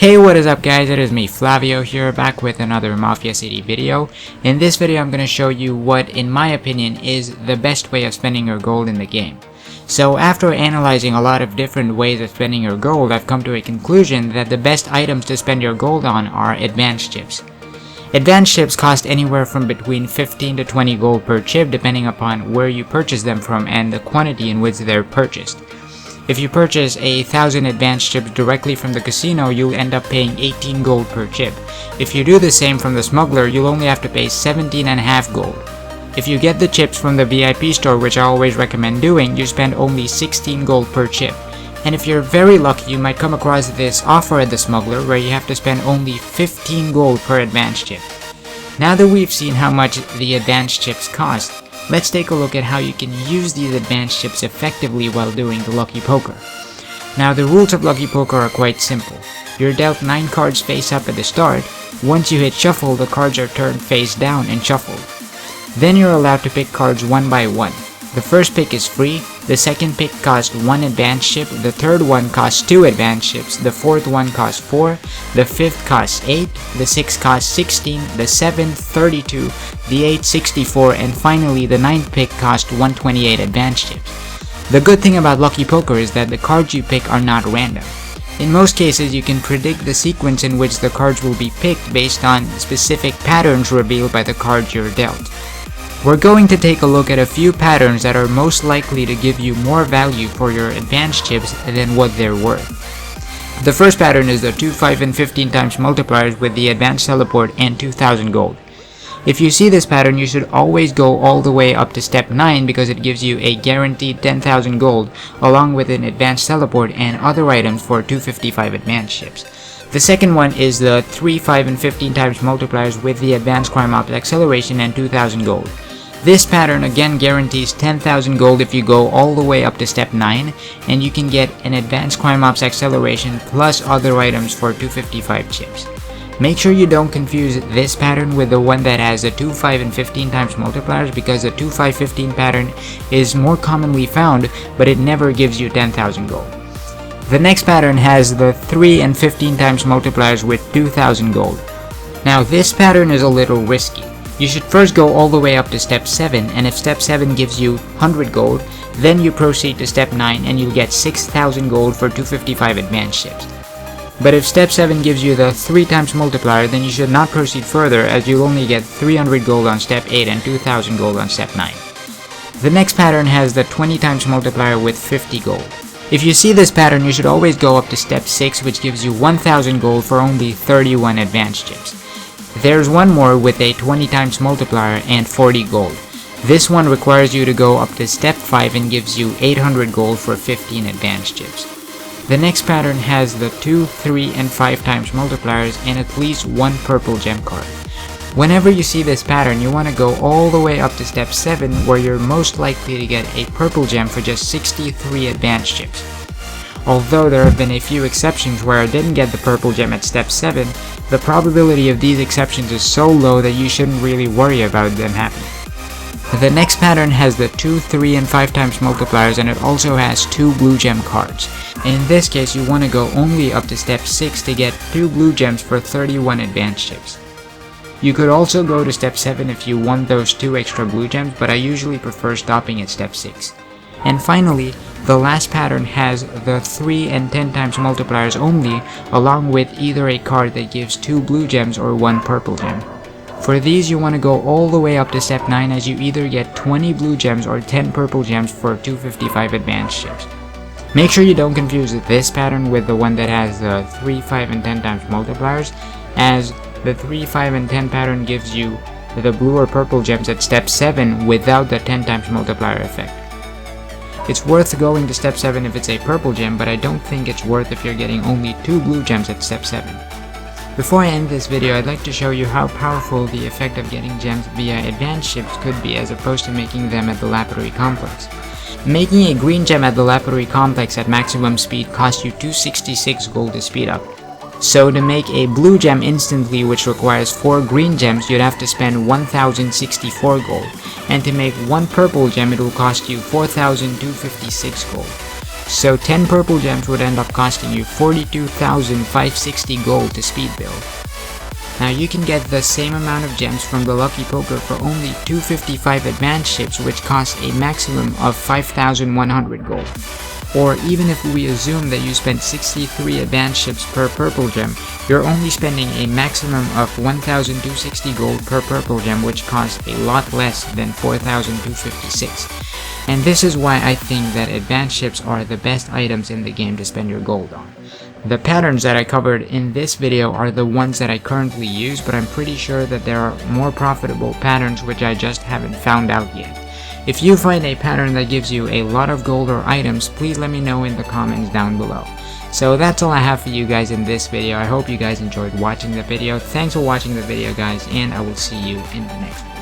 Hey, what is up guys, it is me Flavio here, back with another Mafia City video. In this video I'm going to show you what, in my opinion, is the best way of spending your gold in the game. So after analyzing a lot of different ways of spending your gold, I've come to a conclusion that the best items to spend your gold on are advanced chips. Advanced chips cost anywhere from between 15 to 20 gold per chip depending upon where you purchase them from and the quantity in which they're purchased. If you purchase 1,000 advanced chips directly from the casino, you'll end up paying 18 gold per chip. If you do the same from the smuggler, you'll only have to pay 17.5 gold. If you get the chips from the VIP store, which I always recommend doing, you spend only 16 gold per chip. And if you're very lucky, you might come across this offer at the smuggler where you have to spend only 15 gold per advanced chip. Now that we've seen how much the advanced chips cost, let's take a look at how you can use these advanced chips effectively while doing the Lucky Poker. Now the rules of Lucky Poker are quite simple. You're dealt 9 cards face up at the start. Once you hit shuffle, the cards are turned face down and shuffled. Then you're allowed to pick cards one by one. The first pick is free, the second pick costs 1 advanced chip, the third one costs 2 advanced chips, the fourth one costs 4, the fifth costs 8, the sixth costs 16, the 7th 32, the 8th 64, and finally the 9th pick costs 128 advanced chips. The good thing about Lucky Poker is that the cards you pick are not random. In most cases, you can predict the sequence in which the cards will be picked based on specific patterns revealed by the cards you're dealt. We're going to take a look at a few patterns that are most likely to give you more value for your advanced chips than what they're worth. The first pattern is the 2, 5, and 15 times multipliers with the advanced teleport and 2000 gold. If you see this pattern, you should always go all the way up to step 9 because it gives you a guaranteed 10,000 gold along with an advanced teleport and other items for 255 advanced chips. The second one is the 3, 5, and 15 times multipliers with the advanced crime ops acceleration and 2000 gold. This pattern again guarantees 10,000 gold if you go all the way up to step 9, and you can get an advanced crime ops acceleration plus other items for 255 chips. Make sure you don't confuse this pattern with the one that has the 2, 5, and 15 times multipliers because the 2, 5, 15 pattern is more commonly found, but it never gives you 10,000 gold. The next pattern has the 3 and 15 times multipliers with 2,000 gold. Now this pattern is a little risky. You should first go all the way up to step 7, and if step 7 gives you 100 gold, then you proceed to step 9 and you'll get 6,000 gold for 255 advanced chips. But if step 7 gives you the 3 times multiplier, then you should not proceed further as you'll only get 300 gold on step 8 and 2,000 gold on step 9. The next pattern has the 20 times multiplier with 50 gold. If you see this pattern, you should always go up to step 6, which gives you 1,000 gold for only 31 advanced chips. There's one more with a 20 times multiplier and 40 gold. This one requires you to go up to step 5 and gives you 800 gold for 15 advanced chips. The next pattern has the 2, 3, and 5 times multipliers and at least one purple gem card. Whenever you see this pattern, you want to go all the way up to step 7 where you're most likely to get a purple gem for just 63 advanced chips. Although there have been a few exceptions where I didn't get the purple gem at step 7, the probability of these exceptions is so low that you shouldn't really worry about them happening. The next pattern has the 2, 3, and 5 times multipliers and it also has 2 blue gem cards. And in this case you want to go only up to step 6 to get 2 blue gems for 31 advanced chips. You could also go to step 7 if you want those 2 extra blue gems, but I usually prefer stopping at step 6. And finally, the last pattern has the 3 and 10 times multipliers only, along with either a card that gives 2 blue gems or 1 purple gem. For these you want to go all the way up to step 9 as you either get 20 blue gems or 10 purple gems for 255 advanced chips. Make sure you don't confuse this pattern with the one that has the 3, 5, and 10 times multipliers, as the 3, 5, and 10 pattern gives you the blue or purple gems at step 7 without the 10 times multiplier effect. It's worth going to step 7 if it's a purple gem, but I don't think it's worth if you're getting only 2 blue gems at step 7. Before I end this video, I'd like to show you how powerful the effect of getting gems via advanced chips could be as opposed to making them at the Lapidary Complex. Making a green gem at the Lapidary Complex at maximum speed costs you 266 gold to speed up. So to make a blue gem instantly, which requires 4 green gems, you'd have to spend 1064 gold. And to make 1 purple gem, it will cost you 4256 gold. So 10 purple gems would end up costing you 42,560 gold to speed build. Now you can get the same amount of gems from the Lucky Poker for only 255 advanced ships, which cost a maximum of 5,100 gold. Or even if we assume that you spent 63 advanced ships per purple gem, you're only spending a maximum of 1,260 gold per purple gem, which costs a lot less than 4,256. And this is why I think that advanced ships are the best items in the game to spend your gold on. The patterns that I covered in this video are the ones that I currently use, but I'm pretty sure that there are more profitable patterns which I just haven't found out yet. If you find a pattern that gives you a lot of gold or items, please let me know in the comments down below. So that's all I have for you guys in this video. I hope you guys enjoyed watching the video. Thanks for watching the video, guys, and I will see you in the next one.